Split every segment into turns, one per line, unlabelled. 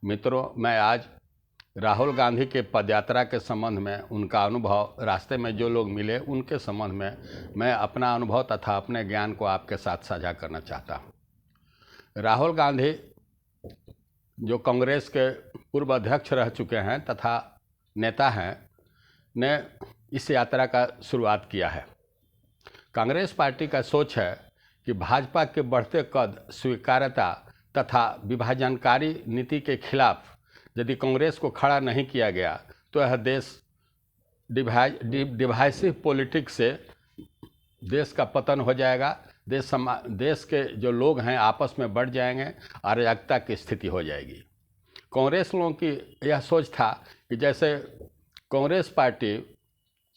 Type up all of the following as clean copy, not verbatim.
मित्रों, मैं आज राहुल गांधी के पदयात्रा के संबंध में उनका अनुभव, रास्ते में जो लोग मिले उनके संबंध में मैं अपना अनुभव तथा अपने ज्ञान को आपके साथ साझा करना चाहता हूँ। राहुल गांधी जो कांग्रेस के पूर्व अध्यक्ष रह चुके हैं तथा नेता हैं, ने इस यात्रा का शुरुआत किया है। कांग्रेस पार्टी का सोच है कि भाजपा के बढ़ते कद, स्वीकार्यता तथा विभाजनकारी नीति के खिलाफ यदि कांग्रेस को खड़ा नहीं किया गया तो यह देश डिवाइसिव पॉलिटिक्स से देश का पतन हो जाएगा। देश के जो लोग हैं आपस में बढ़ जाएंगे, अराजकता की स्थिति हो जाएगी। कांग्रेस लोगों की यह सोच था कि जैसे कांग्रेस पार्टी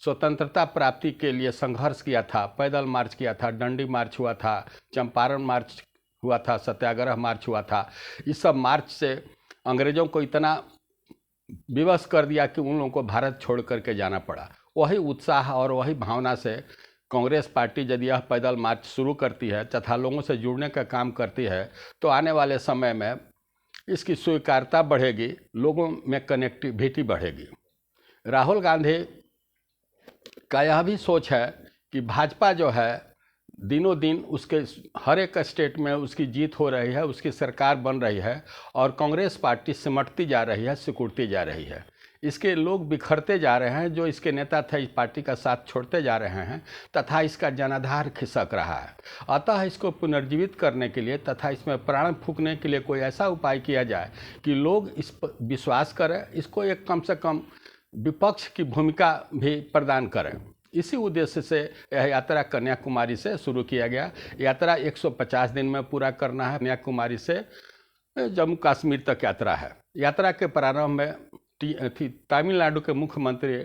स्वतंत्रता प्राप्ति के लिए संघर्ष किया था, पैदल मार्च किया था, डंडी मार्च हुआ था, चंपारण मार्च हुआ था, सत्याग्रह मार्च हुआ था। इस सब मार्च से अंग्रेज़ों को इतना विवश कर दिया कि उन लोगों को भारत छोड़ करके जाना पड़ा। वही उत्साह और वही भावना से कांग्रेस पार्टी यदि यह पैदल मार्च शुरू करती है तथा लोगों से जुड़ने का काम करती है तो आने वाले समय में इसकी स्वीकार्यता बढ़ेगी, लोगों में कनेक्टिविटी बढ़ेगी। राहुल गांधी का यह भी सोच है कि भाजपा जो है दिनों दिन उसके हर एक स्टेट में उसकी जीत हो रही है, उसकी सरकार बन रही है और कांग्रेस पार्टी सिमटती जा रही है, सिकुड़ती जा रही है। इसके लोग बिखरते जा रहे हैं, जो इसके नेता थे इस पार्टी का साथ छोड़ते जा रहे हैं तथा इसका जनाधार खिसक रहा है। अतः इसको पुनर्जीवित करने के लिए तथा इसमें प्राण फूंकने के लिए कोई ऐसा उपाय किया जाए कि लोग इस पर विश्वास करें, इसको एक कम से कम विपक्ष की भूमिका भी प्रदान करें। इसी उद्देश्य से यह यात्रा कन्याकुमारी से शुरू किया गया। यात्रा 150 दिन में पूरा करना है। कन्याकुमारी से जम्मू कश्मीर तक यात्रा है। यात्रा के प्रारंभ में तमिलनाडु के मुख्यमंत्री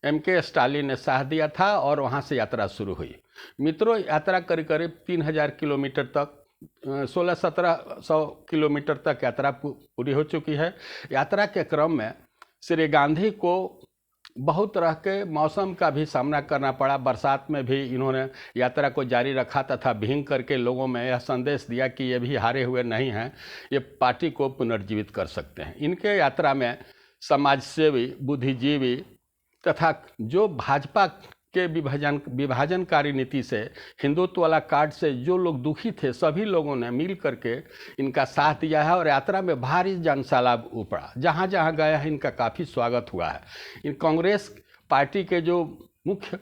M.K. स्टालिन ने साथ दिया था और वहां से यात्रा शुरू हुई। मित्रों, यात्रा करीब करीब 3000 किलोमीटर तक 1600-1700 किलोमीटर तक यात्रा पूरी हो चुकी है। यात्रा के क्रम में श्री गांधी को बहुत तरह के मौसम का भी सामना करना पड़ा। बरसात में भी इन्होंने यात्रा को जारी रखा तथा भींग करके लोगों में यह संदेश दिया कि ये भी हारे हुए नहीं हैं, ये पार्टी को पुनर्जीवित कर सकते हैं। इनके यात्रा में समाजसेवी, बुद्धिजीवी तथा जो भाजपा के विभाजनकारी नीति से, हिंदुत्व वाला कार्ड से जो लोग दुखी थे, सभी लोगों ने मिल करके इनका साथ दिया है और यात्रा में भारी जनसैलाब उपड़ा। जहाँ जहाँ गया है इनका काफ़ी स्वागत हुआ है। इन कांग्रेस पार्टी के जो मुख्य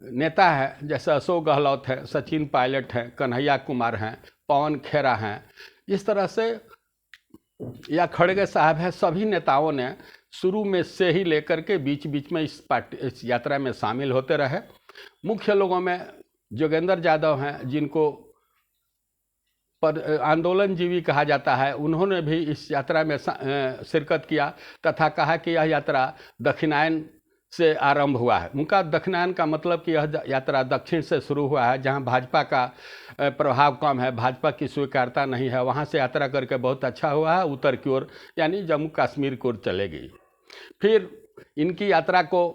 नेता हैं जैसे अशोक गहलोत हैं, सचिन पायलट हैं, कन्हैया कुमार हैं, पवन खेरा हैं, इस तरह से या खड़गे साहब है, सभी नेताओं ने शुरू में से ही लेकर के बीच बीच में इस यात्रा में शामिल होते रहे। मुख्य लोगों में जोगेंद्र यादव हैं, जिनको आंदोलनजीवी कहा जाता है, उन्होंने भी इस यात्रा में शिरकत किया तथा कहा कि यह यात्रा दक्षिणायन से आरंभ हुआ है। उनका दक्षिणायन का मतलब कि यह यात्रा दक्षिण से शुरू हुआ है, जहां भाजपा का प्रभाव कम है, भाजपा की स्वीकार्यता नहीं है। वहां से यात्रा करके बहुत अच्छा हुआ है, उत्तर की ओर यानी जम्मू कश्मीर की ओर चलेगी। फिर इनकी यात्रा को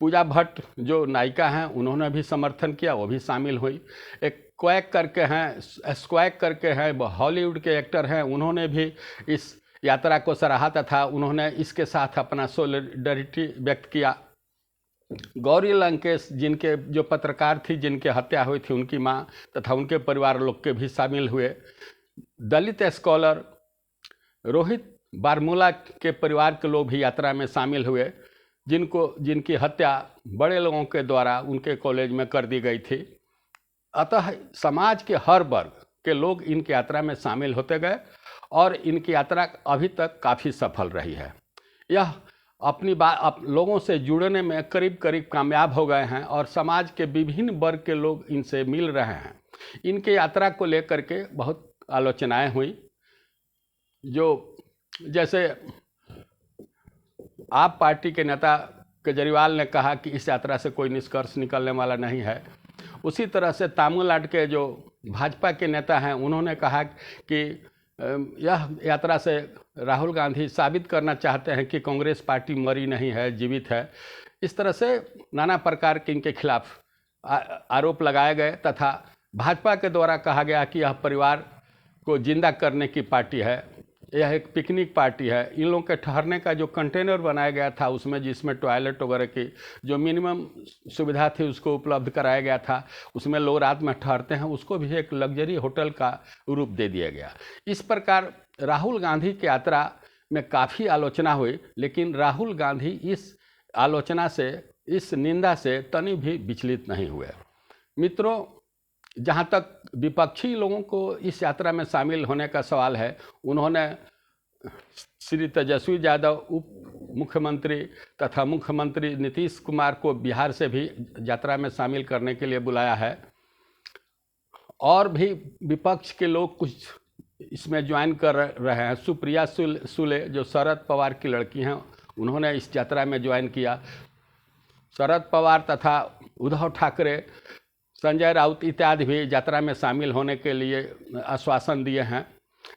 पूजा भट्ट जो नायिका हैं उन्होंने भी समर्थन किया, वो भी शामिल हुई। एक क्वैक करके हैं, स्क्वैक करके हैं, हॉलीवुड के एक्टर हैं, उन्होंने भी इस यात्रा को सराहा तथा उन्होंने इसके साथ अपना सॉलिडरिटी व्यक्त किया। गौरी लंकेश, जिनके जो पत्रकार थी, जिनकी हत्या हुई थी, उनकी मां तथा उनके परिवार लोग के भी शामिल हुए। दलित स्कॉलर रोहित बारमूला के परिवार के लोग भी यात्रा में शामिल हुए, जिनकी हत्या बड़े लोगों के द्वारा उनके कॉलेज में कर दी गई थी। अतः समाज के हर वर्ग के लोग इनकी यात्रा में शामिल होते गए और इनकी यात्रा अभी तक काफ़ी सफल रही है। यह अपनी लोगों से जुड़ने में करीब करीब कामयाब हो गए हैं और समाज के विभिन्न वर्ग के लोग इनसे मिल रहे हैं। इनके यात्रा को लेकर के बहुत आलोचनाएं हुई, जैसे आप पार्टी के नेता केजरीवाल ने कहा कि इस यात्रा से कोई निष्कर्ष निकलने वाला नहीं है। उसी तरह से तमिलनाडु के जो भाजपा के नेता हैं उन्होंने कहा कि यह यात्रा से राहुल गांधी साबित करना चाहते हैं कि कांग्रेस पार्टी मरी नहीं है, जीवित है। इस तरह से नाना प्रकार के इनके खिलाफ आरोप लगाए गए तथा भाजपा के द्वारा कहा गया कि यह परिवार को जिंदा करने की पार्टी है। यह एक पिकनिक पार्टी है। इन लोगों के ठहरने का जो कंटेनर बनाया गया था उसमें, जिसमें टॉयलेट वगैरह की जो मिनिमम सुविधा थी उसको उपलब्ध कराया गया था, उसमें लोग रात में ठहरते हैं, उसको भी एक लग्जरी होटल का रूप दे दिया गया। इस प्रकार राहुल गांधी की यात्रा में काफ़ी आलोचना हुई, लेकिन राहुल गांधी इस आलोचना से, इस निंदा से तनी भी विचलित नहीं हुए। मित्रों, जहाँ तक विपक्षी लोगों को इस यात्रा में शामिल होने का सवाल है, उन्होंने श्री तेजस्वी यादव उप मुख्यमंत्री तथा मुख्यमंत्री नीतीश कुमार को बिहार से भी यात्रा में शामिल करने के लिए बुलाया है, और भी विपक्ष के लोग कुछ इसमें ज्वाइन कर रहे हैं। सुप्रिया सुले जो शरद पवार की लड़की हैं, उन्होंने इस यात्रा में ज्वाइन किया। शरद पवार तथा उद्धव ठाकरे, संजय राउत इत्यादि भी यात्रा में शामिल होने के लिए आश्वासन दिए हैं।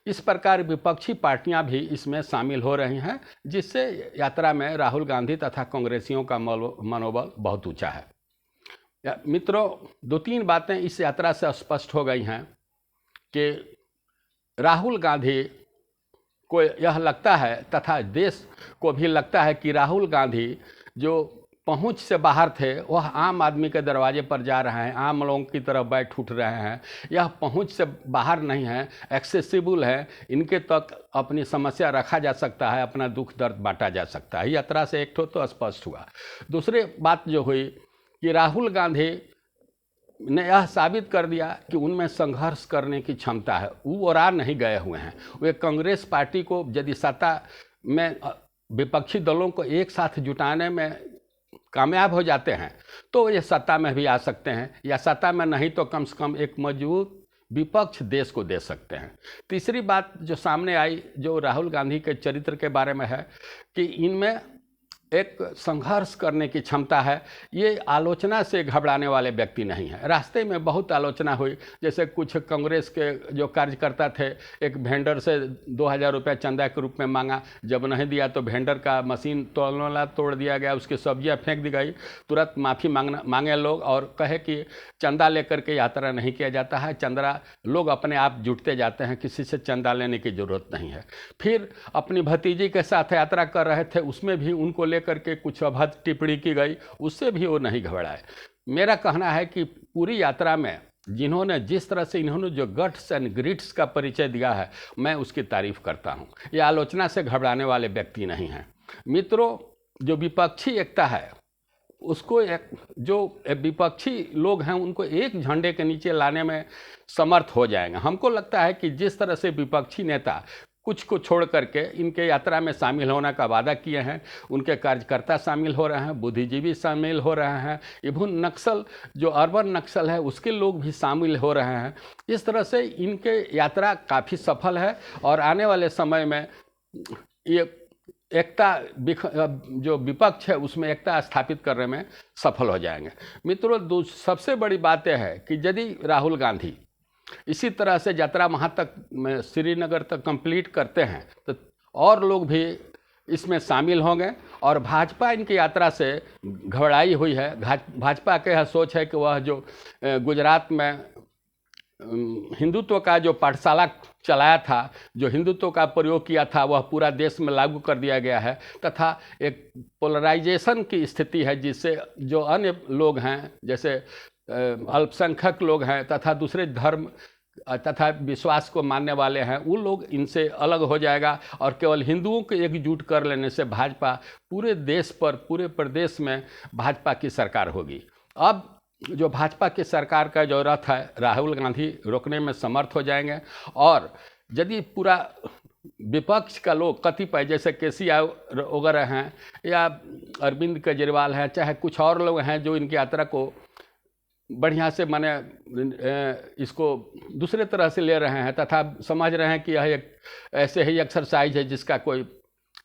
इस प्रकार विपक्षी पार्टियां भी इसमें शामिल हो रही हैं, जिससे यात्रा में राहुल गांधी तथा कांग्रेसियों का मनोबल बहुत ऊंचा है। मित्रों, 2-3 बातें इस यात्रा से स्पष्ट हो गई हैं कि राहुल गांधी को यह लगता है तथा देश को भी लगता है कि राहुल गांधी जो पहुंच से बाहर थे, वह आम आदमी के दरवाजे पर जा रहे हैं, आम लोगों की तरफ बैठ उठ रहे हैं। यह पहुंच से बाहर नहीं है, एक्सेसिबल है, इनके तक अपनी समस्या रखा जा सकता है, अपना दुख दर्द बांटा जा सकता है। यात्रा से एक तो स्पष्ट हुआ। दूसरी बात जो हुई कि राहुल गांधी ने यह साबित कर दिया कि उनमें संघर्ष करने की क्षमता है। वो और नहीं गए हुए हैं। वे कांग्रेस पार्टी को यदि सत्ता में विपक्षी दलों को एक साथ जुटाने में कामयाब हो जाते हैं तो ये सत्ता में भी आ सकते हैं, या सत्ता में नहीं तो कम से कम एक मजबूत विपक्ष देश को दे सकते हैं। तीसरी बात जो सामने आई, जो राहुल गांधी के चरित्र के बारे में है, कि इनमें एक संघर्ष करने की क्षमता है। ये आलोचना से घबराने वाले व्यक्ति नहीं है। रास्ते में बहुत आलोचना हुई, जैसे कुछ कांग्रेस के जो कार्यकर्ता थे, एक वेंडर से 2000 रुपये चंदा के रूप में मांगा, जब नहीं दिया तो वेंडर का मशीन तोड़ने वाला तोड़ दिया गया, उसकी सब्जियां फेंक दी गई। तुरंत माफ़ी मांगे लोग और कहे कि चंदा लेकर के यात्रा नहीं किया जाता है, चंदा लोग अपने आप जुटते जाते हैं, किसी से चंदा लेने की ज़रूरत नहीं है। फिर अपनी भतीजी के साथ यात्रा कर रहे थे, उसमें भी उनको करके कुछ अभद्र टिप्पणी की गई, उससे भी वो नहीं घबराए। मेरा कहना है कि पूरी यात्रा में जिन्होंने जिस तरह से इन्होंने जो गट्स एंड ग्रिट्स का परिचय दिया है, मैं उसकी तारीफ करता हूं। ये आलोचना से घबराने वाले व्यक्ति नहीं हैं। मित्रों, जो विपक्षी एकता है उसको जो विपक्षी लोग हैं उनको एक झंडे के नीचे लाने में समर्थ हो जाएंगे। हमको लगता है कि जिस तरह से विपक्षी नेता कुछ को छोड़ करके इनके यात्रा में शामिल होने का वादा किए हैं, उनके कार्यकर्ता शामिल हो रहे हैं, बुद्धिजीवी शामिल हो रहे हैं, इवन नक्सल जो अर्बन नक्सल है उसके लोग भी शामिल हो रहे हैं। इस तरह से इनके यात्रा काफ़ी सफल है और आने वाले समय में ये एकता जो विपक्ष है उसमें एकता स्थापित करने में सफल हो जाएंगे। मित्रों, सबसे बड़ी बात यह है कि यदि राहुल गांधी इसी तरह से यात्रा वहाँ तक श्रीनगर तक कंप्लीट करते हैं तो और लोग भी इसमें शामिल होंगे। और भाजपा इनकी यात्रा से घबराई हुई है। भाजपा के यह सोच है कि वह जो गुजरात में हिंदुत्व का जो पाठशाला चलाया था, जो हिंदुत्व का प्रयोग किया था, वह पूरा देश में लागू कर दिया गया है, तथा एक पोलराइजेशन की स्थिति है जिससे जो अन्य लोग हैं, जैसे अल्पसंख्यक लोग हैं तथा दूसरे धर्म तथा विश्वास को मानने वाले हैं, वो लोग इनसे अलग हो जाएगा और केवल हिंदुओं को एकजुट कर लेने से भाजपा पूरे देश पर, पूरे प्रदेश में भाजपा की सरकार होगी। अब जो भाजपा की सरकार का जो रथ है, राहुल गांधी रोकने में समर्थ हो जाएंगे। और यदि पूरा विपक्ष का लोग कतिपय जैसे केसीआर वगैरह हैं या अरविंद केजरीवाल हैं, चाहे कुछ और लोग हैं जो इनकी यात्रा को बढ़िया से माने इसको दूसरे तरह से ले रहे हैं तथा समझ रहे हैं कि यह एक ऐसे ही एक्सरसाइज है जिसका कोई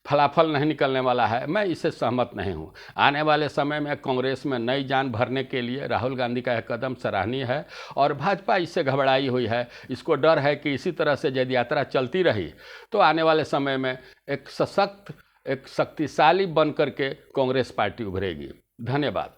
फलाफल नहीं निकलने वाला है, मैं इससे सहमत नहीं हूँ। आने वाले समय में कांग्रेस में नई जान भरने के लिए राहुल गांधी का यह कदम सराहनीय है और भाजपा इससे घबराई हुई है। इसको डर है कि इसी तरह से यदि यात्रा चलती रही तो आने वाले समय में एक सशक्त, एक शक्तिशाली बन करके कांग्रेस पार्टी उभरेगी। धन्यवाद।